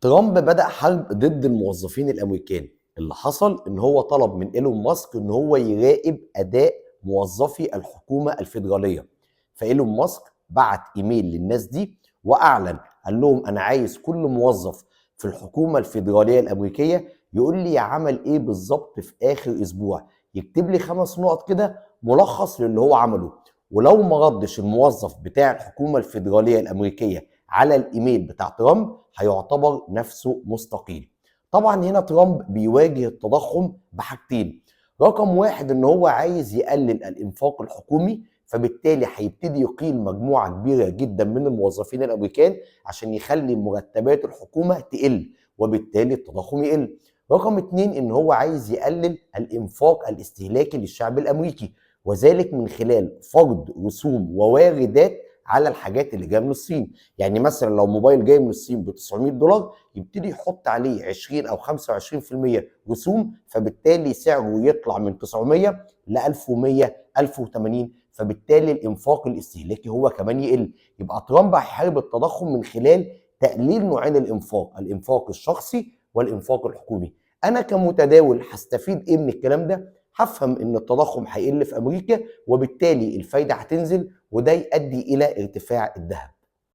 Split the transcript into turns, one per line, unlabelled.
ترامب بدأ حرب ضد الموظفين الأمريكان. اللي حصل إن هو طلب من إيلون ماسك إن هو يراقب أداء موظفي الحكومة الفيدرالية. فإيلون ماسك بعت إيميل للناس دي وأعلن، قال لهم أنا عايز كل موظف في الحكومة الفيدرالية الأمريكية يقول لي عمل إيه بالظبط في آخر أسبوع، يكتب لي 5 نقط كده ملخص للي هو عمله. ولو ما ردش الموظف بتاع الحكومة الفيدرالية الأمريكية على الإيميل بتاع ترامب هيعتبر نفسه مستقيل. طبعا هنا ترامب بيواجه التضخم بحاجتين. رقم واحد ان هو عايز يقلل الانفاق الحكومي، فبالتالي هيبتدي يقيل مجموعة كبيرة جدا من الموظفين الامريكان عشان يخلي مرتبات الحكومة تقل وبالتالي التضخم يقل. رقم اتنين ان هو عايز يقلل الانفاق الاستهلاكي للشعب الامريكي، وذلك من خلال فرض رسوم وواردات على الحاجات اللي جايه من الصين. يعني مثلا لو موبايل جاي من الصين ب $900 يبتدي يحط عليه 20 او 25% رسوم، فبالتالي سعره يطلع من 900 ل 1100 1080، فبالتالي الانفاق الاستهلاكي هو كمان يقل. يبقى ترامب هيحارب التضخم من خلال تقليل نوعين الانفاق، الانفاق الشخصي والانفاق الحكومي. انا كمتداول هستفيد ايه من الكلام ده؟ هفهم ان التضخم هيقل في امريكا وبالتالي الفايده هتنزل، وده يؤدي الى ارتفاع الذهب.